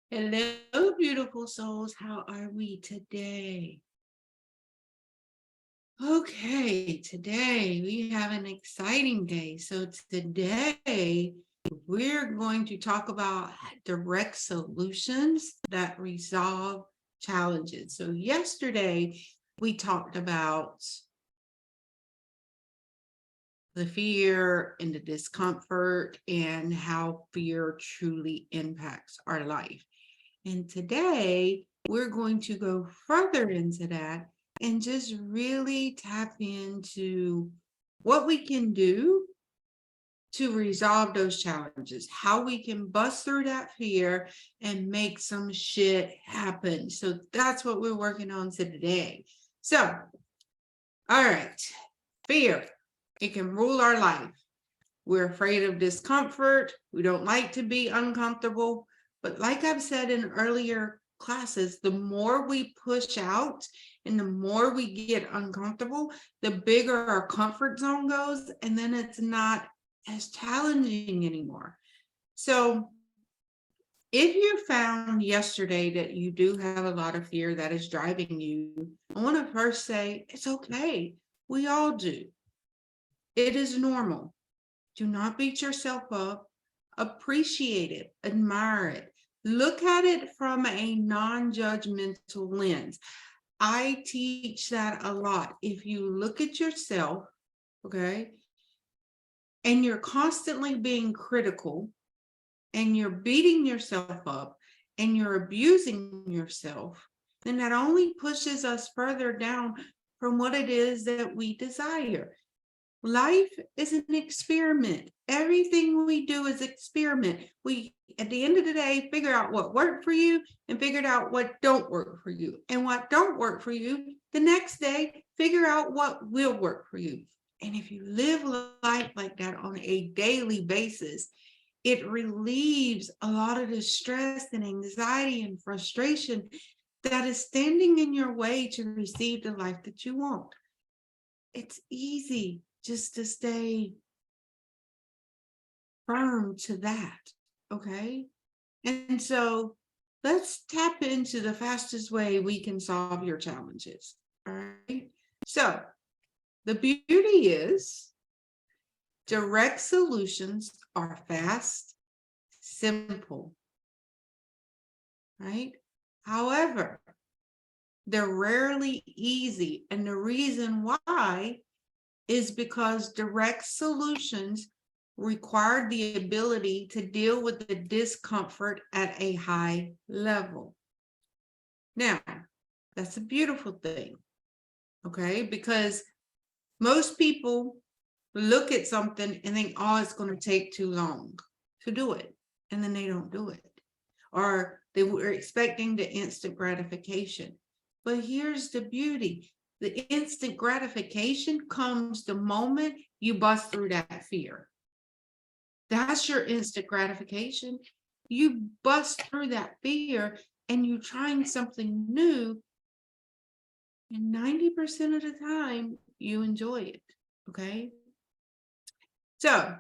Hello, beautiful souls. How are we today? Okay, today we have an exciting day. So, today we're going to talk about direct solutions that resolve challenges. So, yesterday we talked about the fear and the discomfort and how fear truly impacts our life. And today we're going to go further into that and just really tap into what we can do to resolve those challenges, how we can bust through that fear and make some shit happen. So that's what we're working on today. So, all right, fear, it can rule our life. We're afraid of discomfort. We don't like to be uncomfortable. But like I've said in earlier classes, the more we push out and the more we get uncomfortable, the bigger our comfort zone goes. And then it's not as challenging anymore. So if you found yesterday that you do have a lot of fear that is driving you, I want to first say it's okay. We all do. It is normal. Do not beat yourself up. Appreciate it, admire it. Look at it from a non-judgmental lens. I teach that a lot. If you look at yourself, okay, and you're constantly being critical and you're beating yourself up and you're abusing yourself, then that only pushes us further down from what it is that we desire. Life is an experiment. Everything we do is experiment. We, at the end of the day, figure out what worked for you and figure out what don't work for you. And what don't work for you, the next day, figure out what will work for you. And if you live life like that on a daily basis, it relieves a lot of the stress and anxiety and frustration that is standing in your way to receive the life that you want. It's easy just to stay firm to that. Okay. And so let's tap into the fastest way we can solve your challenges. All right. So the beauty is direct solutions are fast, simple, right? However, they're rarely easy. And the reason why is because direct solutions require the ability to deal with the discomfort at a high level. Now, that's a beautiful thing, okay? Because most people look at something and think, oh, it's going to take too long to do it. And then they don't do it. Or they were expecting the instant gratification. But here's the beauty. The instant gratification comes the moment you bust through that fear. That's your instant gratification. You bust through that fear and you're trying something new. And 90% of the time, you enjoy it. Okay. So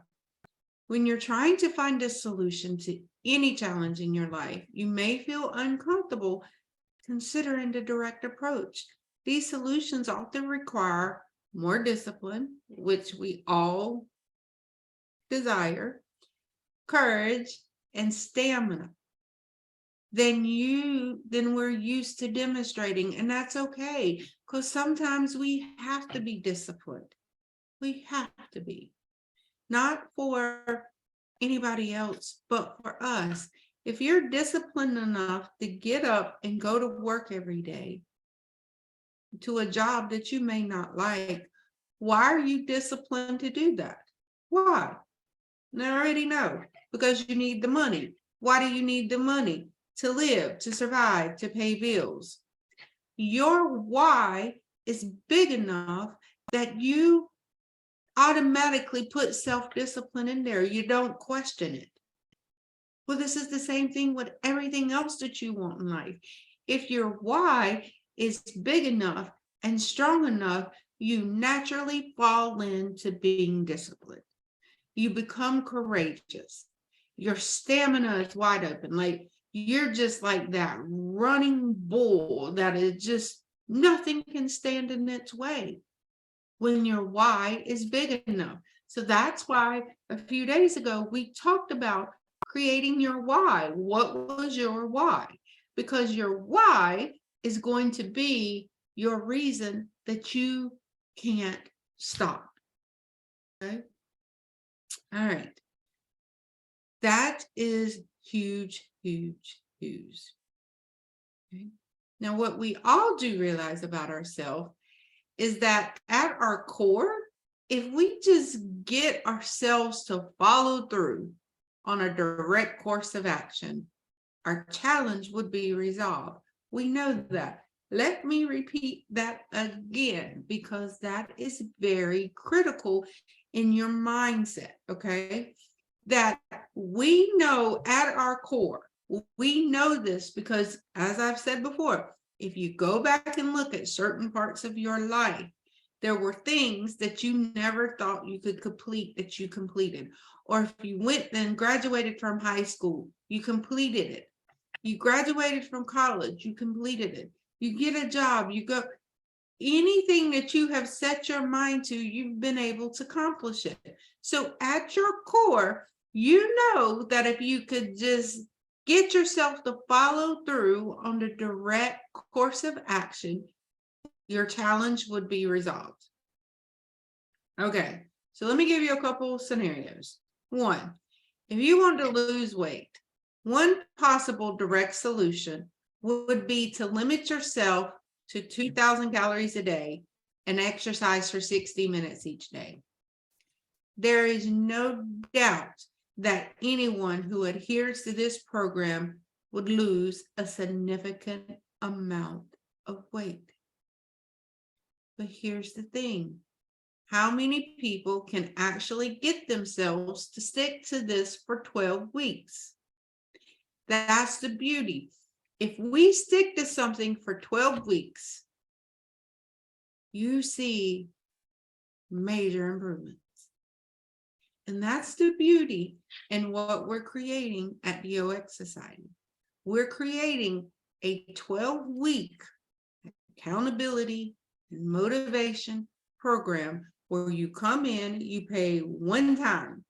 when you're trying to find a solution to any challenge in your life, you may feel uncomfortable considering the direct approach. These solutions often require more discipline, which we all desire, courage, and stamina than we're used to demonstrating. And that's okay, because sometimes we have to be disciplined. We have to be. Not for anybody else, but for us. If you're disciplined enough to get up and go to work every day to a job that you may not like, why are you disciplined to do that? Why? And I already know, because you need the money. Why do you need the money? To live, to survive, to pay bills. Your why is big enough that you automatically put self-discipline in there. You don't question it. Well, this is the same thing with everything else that you want in life. If your why is big enough and strong enough, you naturally fall into being disciplined. You become courageous. Your stamina is wide open. Like You're just like that running bull that is just nothing can stand in its way when your why is big enough. So that's why a few days ago we talked about creating your why. What was your why? Because your why is going to be your reason that you can't stop. Okay. All right. That is huge, huge, huge. Okay. Now, what we all do realize about ourselves is that at our core, if we just get ourselves to follow through on a direct course of action, our challenge would be resolved. We know that. Let me repeat that again, because that is very critical in your mindset, okay? That we know at our core, we know this because, as I've said before, if you go back and look at certain parts of your life, there were things that you never thought you could complete that you completed. Or if you went and graduated from high school, you completed it. You graduated from college, you completed it. You get a job, you go, anything that you have set your mind to, you've been able to accomplish it. So at your core, you know that if you could just get yourself to follow through on the direct course of action, your challenge would be resolved. Okay, so let me give you a couple scenarios. One, if you want to lose weight, one possible direct solution would be to limit yourself to 2,000 calories a day and exercise for 60 minutes each day. There is no doubt that anyone who adheres to this program would lose a significant amount of weight. But here's the thing. How many people can actually get themselves to stick to this for 12 weeks? That's the beauty. If we stick to something for 12 weeks, you see major improvements. And that's the beauty in what we're creating at the OX Society. We're creating a 12-week accountability and motivation program where you come in, you pay one time.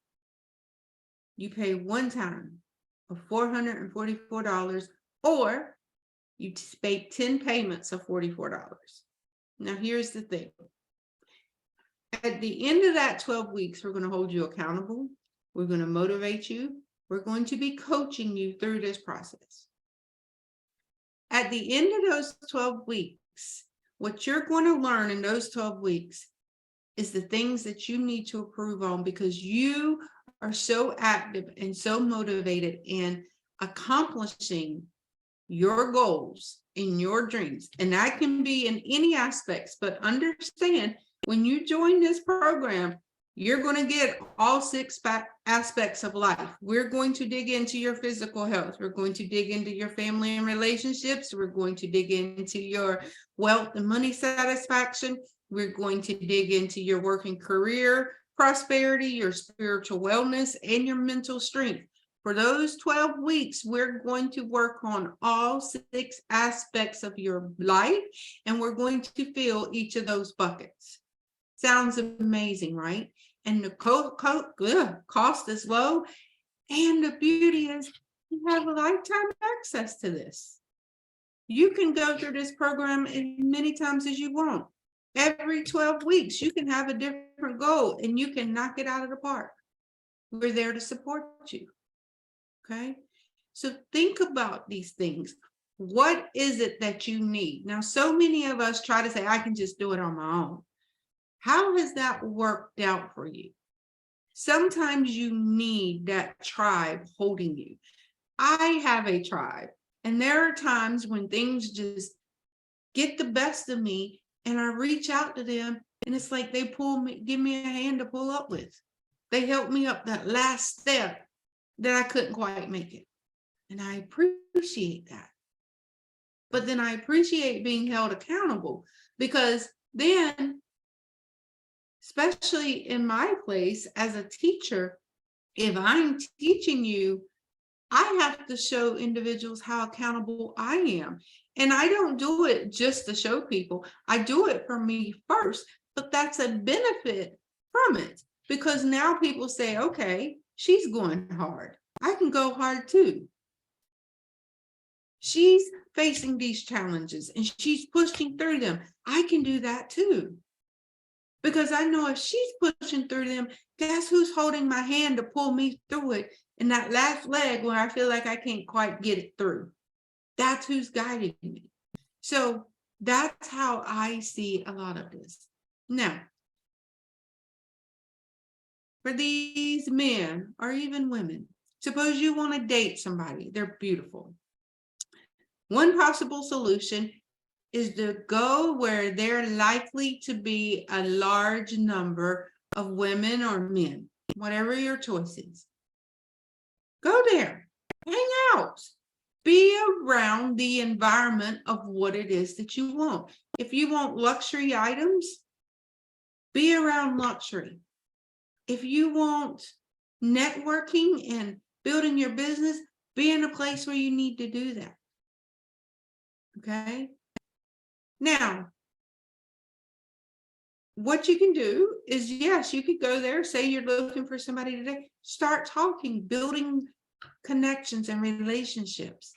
You pay one time of $444, or you pay 10 payments of $44. Now, here's the thing. At the end of that 12 weeks, we're going to hold you accountable. We're going to motivate you. We're going to be coaching you through this process. At the end of those 12 weeks, what you're going to learn in those 12 weeks is the things that you need to improve on, because you are so active and so motivated in accomplishing your goals and your dreams. And that can be in any aspects, but understand when you join this program, you're going to get all six aspects of life. We're going to dig into your physical health. We're going to dig into your family and relationships. We're going to dig into your wealth and money satisfaction. We're going to dig into your work and career prosperity, your spiritual wellness, and your mental strength. For those 12 weeks, we're going to work on all six aspects of your life, and we're going to fill each of those buckets. Sounds amazing, right? And the cost is low. And the beauty is you have a lifetime access to this. You can go through this program as many times as you want. Every 12 weeks, you can have a different goal and you can knock it out of the park. We're there to support you. Okay? So think about these things. What is it that you need? Now, so many of us try to say, I can just do it on my own. How has that worked out for you? Sometimes you need that tribe holding you. I have a tribe, and there are times when things just get the best of me, and I reach out to them, and it's like they pull me, give me a hand to pull up with. They help me up that last step that I couldn't quite make it. And I appreciate that. But then I appreciate being held accountable, because then, especially in my place as a teacher, if I'm teaching you I have to show individuals how accountable I am. And I don't do it just to show people. I do it for me first, but that's a benefit from it because now people say, okay, she's going hard. I can go hard too. She's facing these challenges and she's pushing through them. I can do that too. Because I know if she's pushing through them, guess who's holding my hand to pull me through it in that last leg where I feel like I can't quite get it through? That's who's guiding me. So that's how I see a lot of this. Now, for these men or even women, suppose you want to date somebody, they're beautiful. One possible solution is to go where there likely to be a large number of women or men, whatever your choice is. Go there, hang out, be around the environment of what it is that you want. If you want luxury items, be around luxury. If you want networking and building your business, be in a place where you need to do that. Okay? Now, what you can do is, yes, you could go there, say you're looking for somebody today, start talking, building connections and relationships.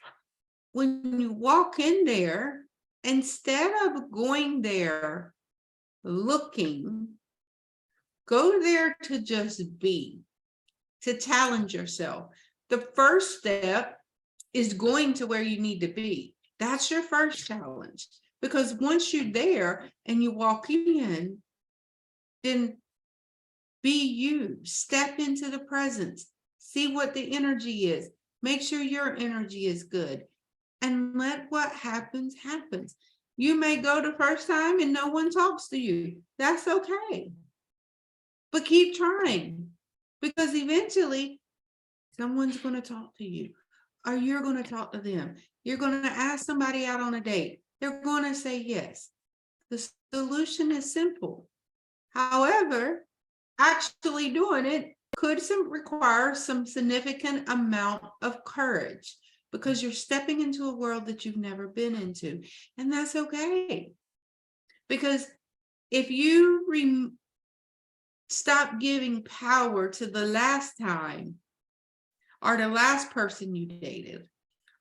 When you walk in there, instead of going there looking, go there to just be, to challenge yourself. The first step is going to where you need to be. That's your first challenge. Because once you're there and you walk in, then be you. Step into the presence. See what the energy is. Make sure your energy is good. And let what happens, happens. You may go the first time and no one talks to you. That's okay. But keep trying. Because eventually, someone's going to talk to you. Or you're going to talk to them. You're going to ask somebody out on a date. They're going to say yes. The solution is simple. However, actually doing it could require some significant amount of courage because you're stepping into a world that you've never been into. And that's okay. Because if you stop giving power to the last time or the last person you dated,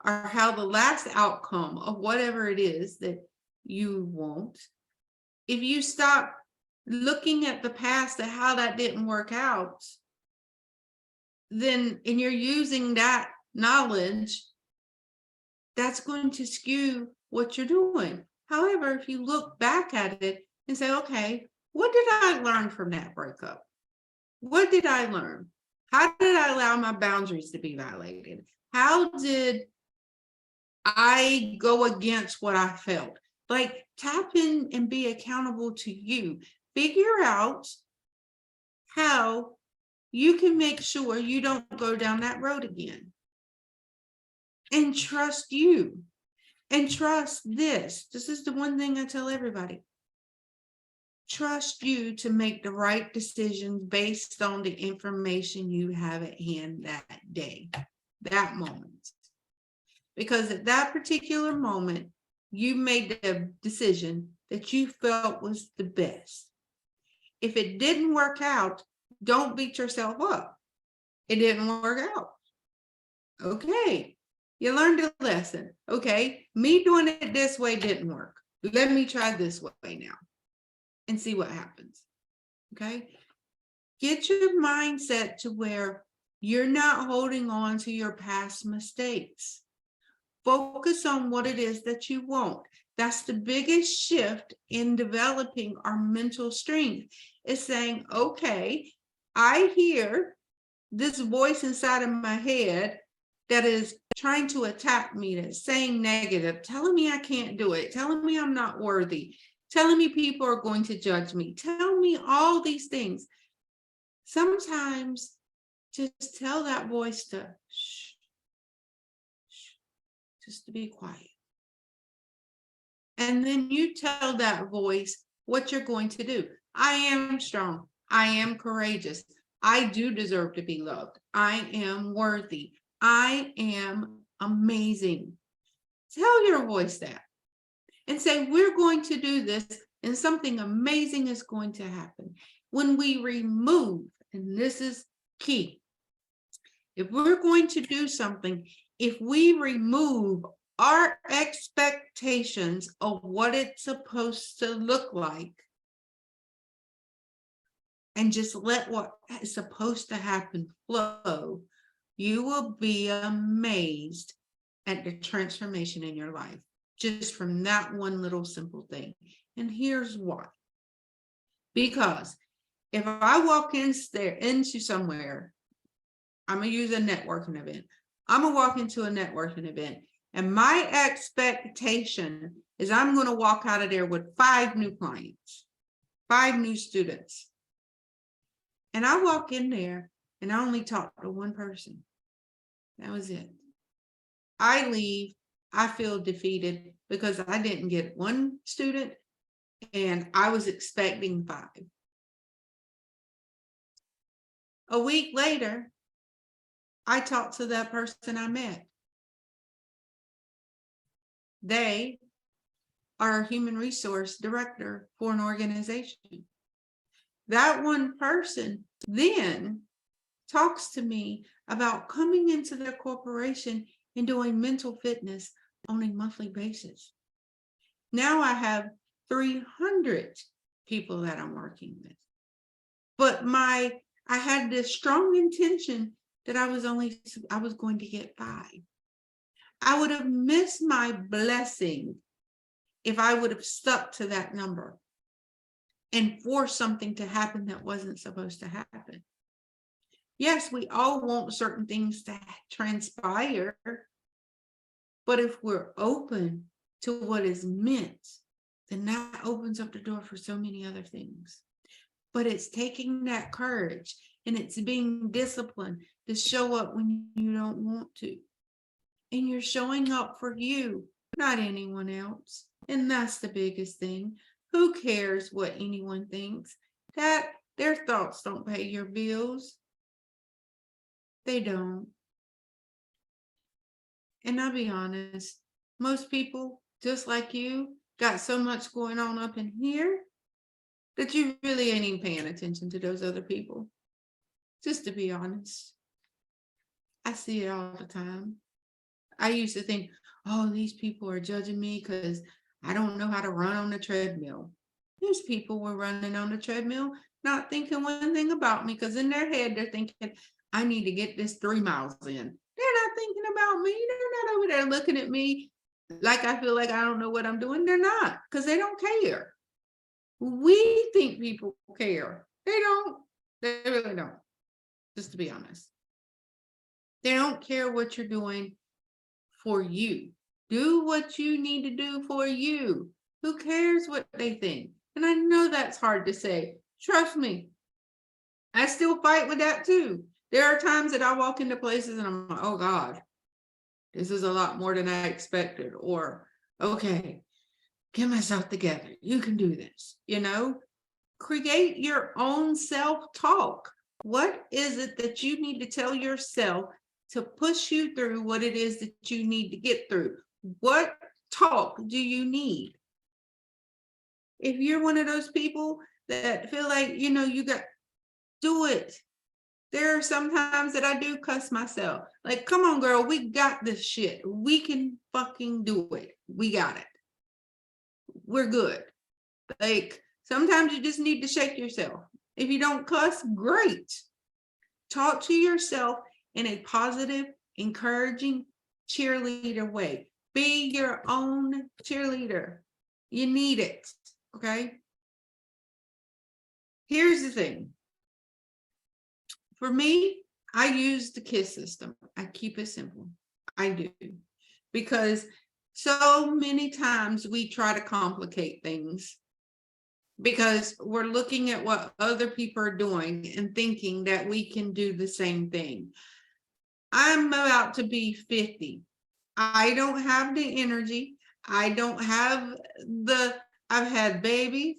or how the last outcome of whatever it is that you want, if you stop looking at the past at how that didn't work out, then, and you're using that knowledge, that's going to skew what you're doing. However, if you look back at it and say, okay, what did I learn from that breakup? What did I learn? How did I allow my boundaries to be violated? How did I go against what I felt? Like, tap in and be accountable to you. Figure out how you can make sure you don't go down that road again. And trust you. And trust this. This is the one thing I tell everybody. Trust you to make the right decisions based on the information you have at hand that day, that moment. Because at that particular moment, you made the decision that you felt was the best. If it didn't work out, don't beat yourself up. It didn't work out. Okay, you learned a lesson. Okay, me doing it this way didn't work. Let me try this way now and see what happens. Okay, get your mindset to where you're not holding on to your past mistakes. Focus on what it is that you want. That's the biggest shift in developing our mental strength. Is saying, okay, I hear this voice inside of my head that is trying to attack me, that's saying negative, telling me I can't do it, telling me I'm not worthy, telling me people are going to judge me, tell me all these things. Sometimes just tell that voice to shh, shh, just to be quiet. And then you tell that voice what you're going to do. I am strong. I am courageous. I do deserve to be loved. I am worthy. I am amazing. Tell your voice that and say, we're going to do this and something amazing is going to happen. When we remove, and this is key, if we're going to do something, if we remove our expectations of what it's supposed to look like and just let what is supposed to happen flow, you will be amazed at the transformation in your life just from that one little simple thing. And here's why. Because if I walk into somewhere, I'm going to use a networking event. I'm going to walk into a networking event, and my expectation is I'm going to walk out of there with 5 new clients, 5 new students. And I walk in there and I only talk to one person. That was it. I leave, I feel defeated because I didn't get 1 student and I was expecting 5. A week later, I talked to that person I met. They are a human resource director for an organization. That one person then talks to me about coming into their corporation and doing mental fitness on a monthly basis. Now I have 300 people that I'm working with. But I had this strong intention that I was going to get 5. I would have missed my blessing if I would have stuck to that number and forced something to happen that wasn't supposed to happen. Yes, we all want certain things to transpire, but if we're open to what is meant, then that opens up the door for so many other things. But it's taking that courage and it's being disciplined to show up when you don't want to. And you're showing up for you, not anyone else. And that's the biggest thing. Who cares what anyone thinks? That their thoughts don't pay your bills. They don't. And I'll be honest, most people, just like you, got so much going on up in here that you really ain't even paying attention to those other people. Just to be honest. I see it all the time. I used to think, oh, these people are judging me because I don't know how to run on the treadmill. These people were running on the treadmill, not thinking one thing about me, because in their head, they're thinking, I need to get this 3 miles in. They're not thinking about me. They're not over there looking at me like I feel like I don't know what I'm doing. They're not, because they don't care. We think people care. They don't. They really don't, just to be honest. They don't care what you're doing for you. Do what you need to do for you. Who cares what they think? And I know that's hard to say. Trust me, I still fight with that too. There are times that I walk into places and I'm like, oh God, this is a lot more than I expected. Or, okay, get myself together. You can do this. Create your own self-talk. What is it that you need to tell yourself to push you through what it is that you need to get through? What talk do you need? If you're one of those people that feel like, you got, do it. There are some times that I do cuss myself. Like, come on, girl, we got this shit. We can fucking do it. We got it. We're good. Like, sometimes you just need to shake yourself. If you don't cuss, great. Talk to yourself in a positive, encouraging, cheerleader way. Be your own cheerleader. You need it, okay? Here's the thing. For me, I use the KISS system. I keep it simple. I do. Because so many times we try to complicate things because we're looking at what other people are doing and thinking that we can do the same thing. I'm about to be 50. I don't have the energy. I don't have I've had babies.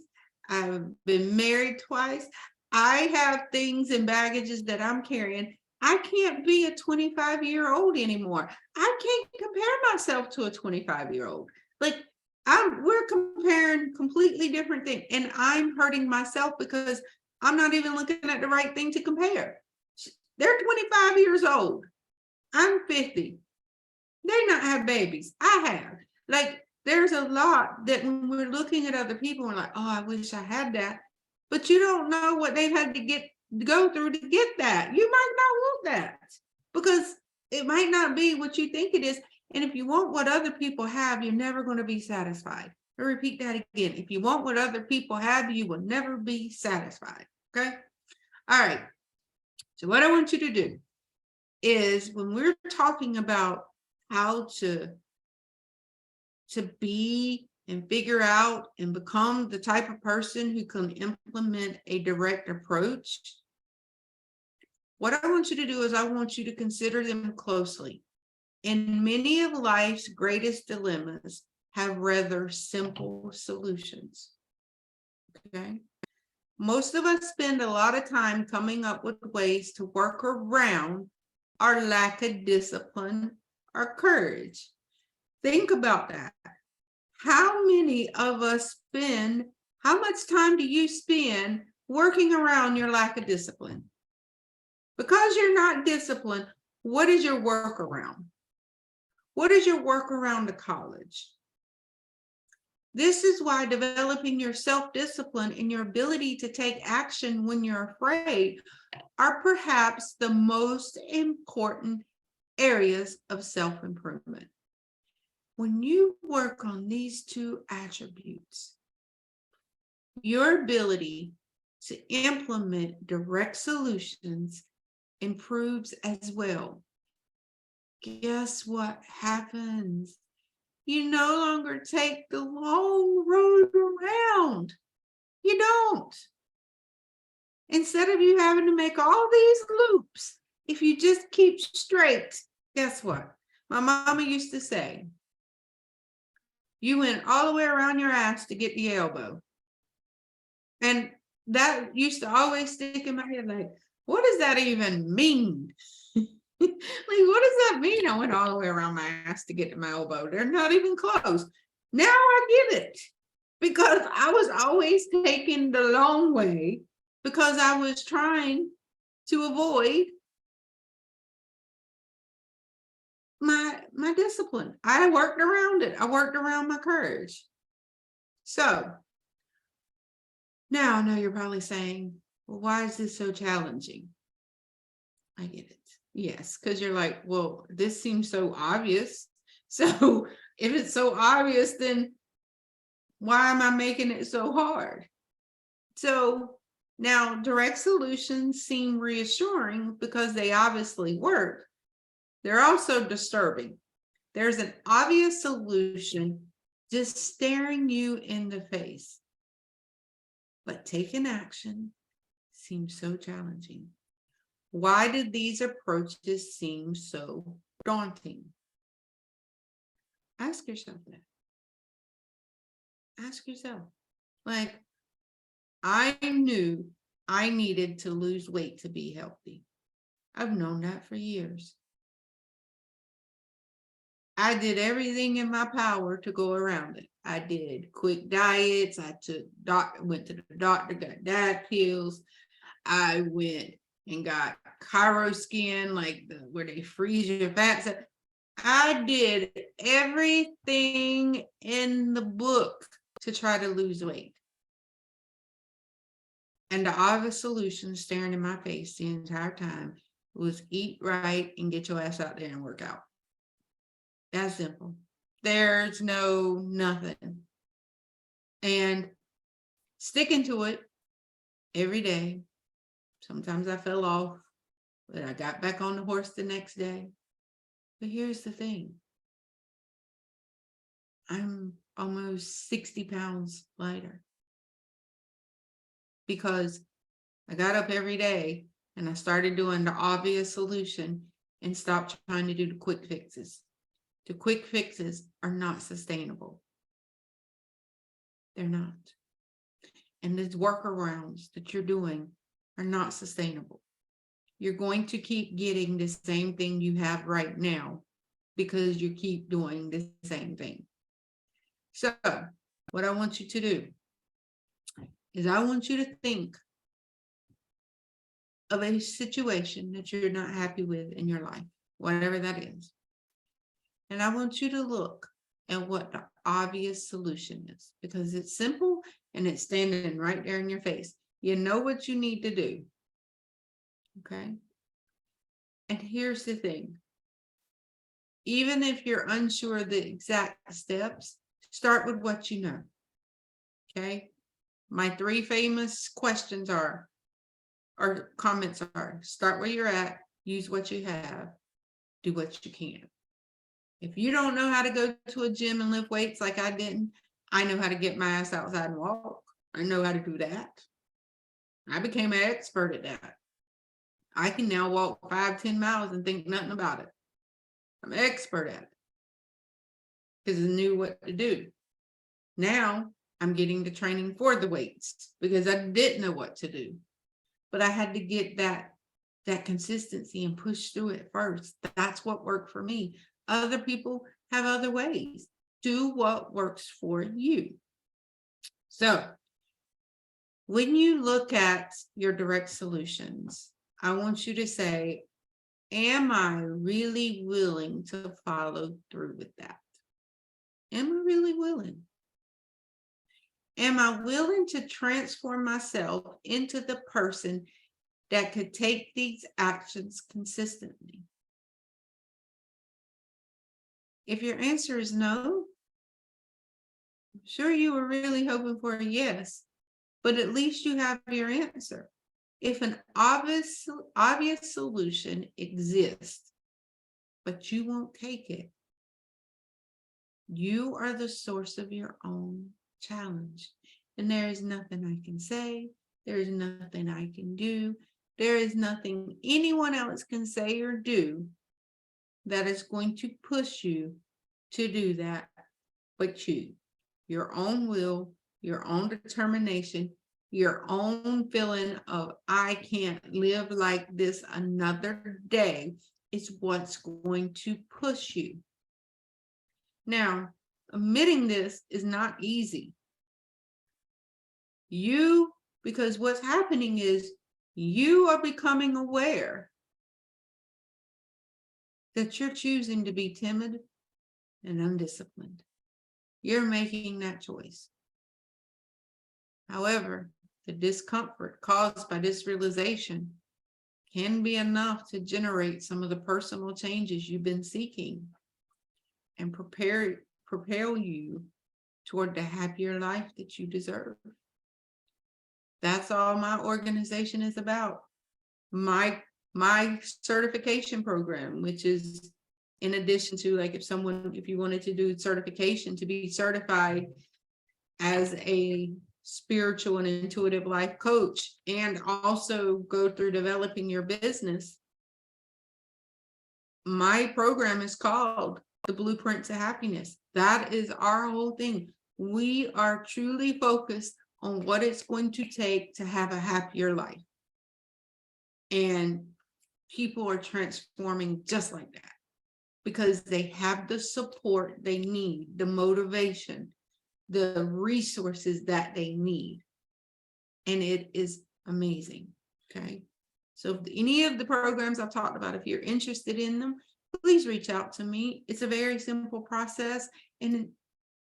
I've been married twice. I have things and baggages that I'm carrying. I can't be a 25-year-old anymore. I can't compare myself to a 25-year-old. Like we're comparing completely different things. And I'm hurting myself because I'm not even looking at the right thing to compare. They're 25 years old. I'm 50. They not have babies. I have. Like there's a lot that when we're looking at other people, we're like, oh, I wish I had that. But you don't know what they've had to go through to get that. You might not want that because it might not be what you think it is. And if you want what other people have, you're never going to be satisfied. I repeat that again. If you want what other people have, you will never be satisfied. Okay. All right. So what I want you to do is when we're talking about how to be and figure out and become the type of person who can implement a direct approach, what I want you to do is I want you to consider them closely. And many of life's greatest dilemmas have rather simple solutions. Okay. Most of us spend a lot of time coming up with ways to work around our lack of discipline or courage. Think about that. How many of us how much time do you spend working around your lack of discipline? Because you're not disciplined, what is your workaround? What is your workaround to college? This is why developing your self-discipline and your ability to take action when you're afraid are perhaps the most important areas of self-improvement. When you work on these two attributes, your ability to implement direct solutions improves as well. Guess what happens? You no longer take the long road around. You don't. Instead of you having to make all these loops, if you just keep straight, guess what? My mama used to say, you went all the way around your ass to get the elbow. And that used to always stick in my head, like, what does that even mean? Like, what does that mean? I went all the way around my ass to get to my elbow. They're not even close. Now I get it because I was always taking the long way because I was trying to avoid my discipline. I worked around it. I worked around my courage. So now I know you're probably saying, well, why is this so challenging? I get it. Yes, because you're like, well, this seems so obvious. So if it's so obvious, then why am I making it so hard? So now direct solutions seem reassuring because they obviously work. They're also disturbing. There's an obvious solution just staring you in the face. But taking action seems so challenging. Why did these approaches seem so daunting? Ask yourself that. Ask yourself. Like, I knew I needed to lose weight to be healthy. I've known that for years. I did everything in my power to go around it. I did quick diets. I went to the doctor, got diet pills. I went and got chiro skin, like where they freeze your fats. I did everything in the book to try to lose weight. And the obvious solution staring in my face the entire time was eat right and get your ass out there and work out. That's simple. There's nothing. And sticking to it every day. Sometimes I fell off, but I got back on the horse the next day. But here's the thing. I'm almost 60 pounds lighter because I got up every day and I started doing the obvious solution and stopped trying to do the quick fixes. The quick fixes are not sustainable. They're not. And these workarounds that you're doing are not sustainable. you're going to keep getting the same thing you have right now because you keep doing the same thing. So what I want you to do is I want you to think of a situation that you're not happy with in your life, whatever that is. And I want you to look at what the obvious solution is, because it's simple and it's standing right there in your face. You know what you need to do. Okay. And here's the thing. Even if you're unsure of the exact steps, start with what you know. Okay. My 3 famous questions are, or comments are: start where you're at, use what you have, do what you can. If you don't know how to go to a gym and lift weights like I didn't, I know how to get my ass outside and walk. I know how to do that. I became an expert at that. I can now walk 5-10 miles and think nothing about it. I'm an expert at it because I knew what to do. Now I'm getting the training for the weights because I didn't know what to do. But I had to get that consistency and push through it first. That's what worked for me. Other people have other ways. Do what works for you. So when you look at your direct solutions, I want you to say, am I really willing to follow through with that? Am I really willing? Am I willing to transform myself into the person that could take these actions consistently? If your answer is no, I'm sure you were really hoping for a yes, but at least you have your answer. If an obvious solution exists, but you won't take it, you are the source of your own challenge. And there is nothing I can say. There is nothing I can do. There is nothing anyone else can say or do that is going to push you to do that, but you. Your own will, your own determination, your own feeling of I can't live like this another day is what's going to push you. Now, admitting this is not easy. Because what's happening is you are becoming aware that you're choosing to be timid and undisciplined. You're making that choice. However, the discomfort caused by this realization can be enough to generate some of the personal changes you've been seeking and propel you toward the happier life that you deserve. That's all my organization is about. My certification program, which is in addition to, like, if you wanted to do certification to be certified as a spiritual and intuitive life coach, and also go through developing your business, my program is called The Blueprint to Happiness. That is our whole thing. We are truly focused on what it's going to take to have a happier life. And people are transforming just like that because they have the support they need, the motivation, the resources that they need. And it is amazing. Okay. So if any of the programs I've talked about, if you're interested in them, please reach out to me. It's a very simple process. And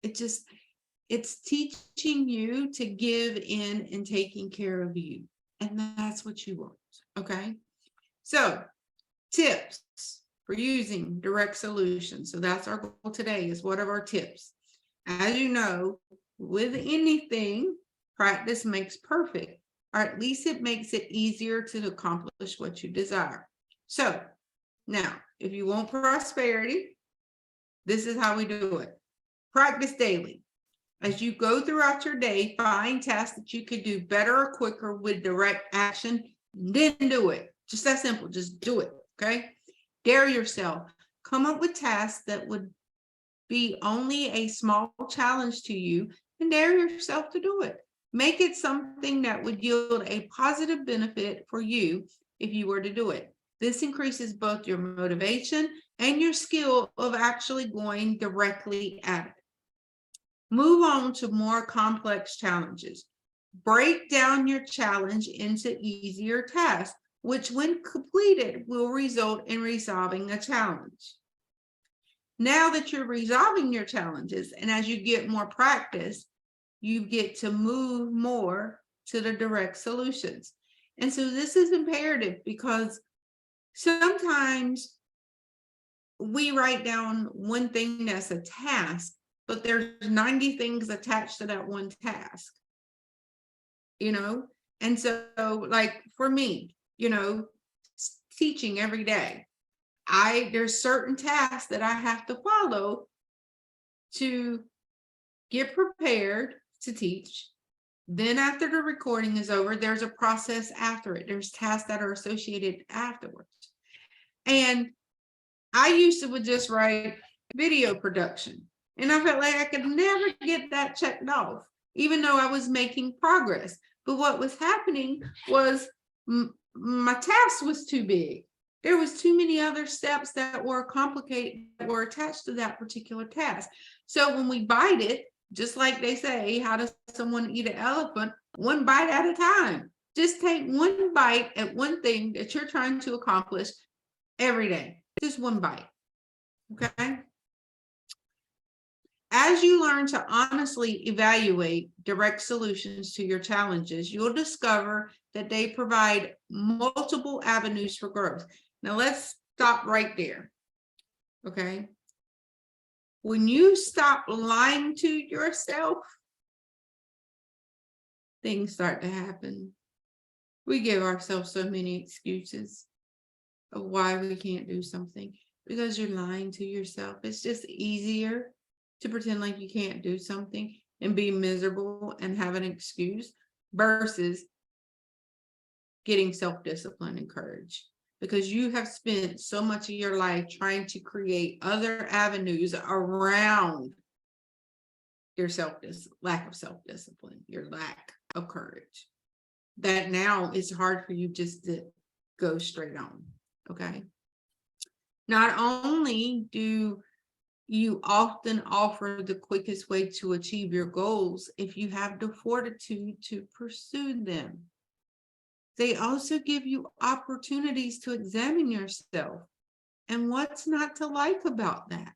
it's teaching you to give in and taking care of you. And that's what you want. Okay. So tips for using direct solutions. So that's our goal today, is what are our tips? As you know, with anything, practice makes perfect, or at least it makes it easier to accomplish what you desire. So now, if you want prosperity, this is how we do it. Practice daily. As you go throughout your day, find tasks that you could do better or quicker with direct action, then do it. Just that simple. Just do it. Okay. Dare yourself. Come up with tasks that would be only a small challenge to you, and dare yourself to do it. Make it something that would yield a positive benefit for you if you were to do it. This increases both your motivation and your skill of actually going directly at it. Move on to more complex challenges. Break down your challenge into easier tasks, which when completed will result in resolving a challenge. Now that you're resolving your challenges, and as you get more practice, you get to move more to the direct solutions. And so this is imperative because sometimes we write down one thing that's a task, but there's 90 things attached to that one task, And so, like for me, teaching every day, there's certain tasks that I have to follow to get prepared to teach. Then after the recording is over, there's a process after it. There's tasks that are associated afterwards. And I used to would just write video production. And I felt like I could never get that checked off, even though I was making progress. But what was happening was my task was too big. There was too many other steps that were complicated that were attached to that particular task. So when we bite it, just like they say, how does someone eat an elephant? One bite at a time. Just take one bite at one thing that you're trying to accomplish every day. Just one bite. Okay? As you learn to honestly evaluate direct solutions to your challenges, you'll discover that they provide multiple avenues for growth. Now let's stop right there. Okay? When you stop lying to yourself, things start to happen. We give ourselves so many excuses of why we can't do something because you're lying to yourself. It's just easier to pretend like you can't do something and be miserable and have an excuse versus getting self-discipline and courage, because you have spent so much of your life trying to create other avenues around your lack of self-discipline, your lack of courage, that now it's hard for you just to go straight on. Okay. Not only do you often offer the quickest way to achieve your goals if you have the fortitude to pursue them, they also give you opportunities to examine yourself and what's not to like about that.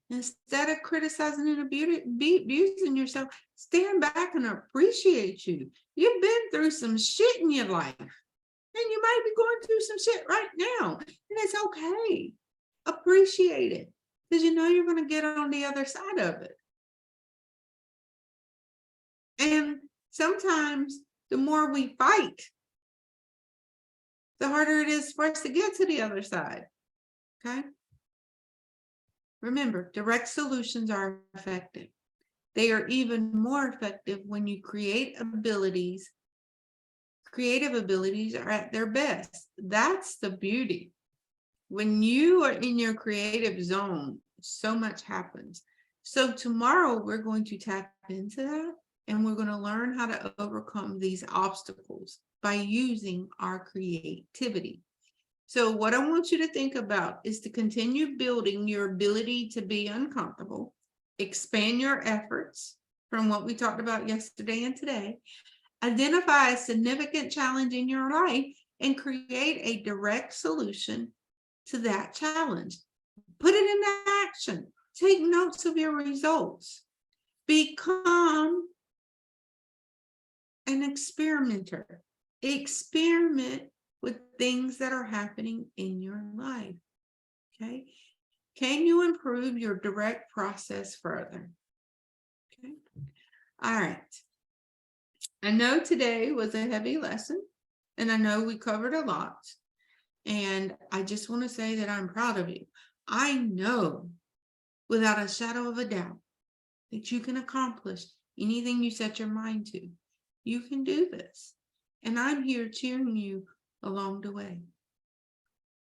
Instead of criticizing and abusing yourself, stand back and appreciate you. You've been through some shit in your life, and you might be going through some shit right now, and it's okay. Appreciate it, because you know you're going to get on the other side of it. And sometimes the more we fight, the harder it is for us to get to the other side. Okay? Remember, direct solutions are effective. They are even more effective when you creative abilities are at their best. That's the beauty. When you are in your creative zone, so much happens. So tomorrow we're going to tap into that, and we're going to learn how to overcome these obstacles by using our creativity. So what I want you to think about is to continue building your ability to be uncomfortable, expand your efforts from what we talked about yesterday and today, identify a significant challenge in your life, and create a direct solution to that challenge. Put it into action. Take notes of your results. Become an experimenter. Experiment with things that are happening in your life. Okay? Can you improve your direct process further? Okay. All right. I know today was a heavy lesson, and I know we covered a lot. And I just want to say that I'm proud of you. I know without a shadow of a doubt that you can accomplish anything you set your mind to. You can do this. And I'm here cheering you along the way.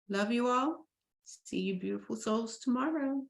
Love you all. See you beautiful souls tomorrow.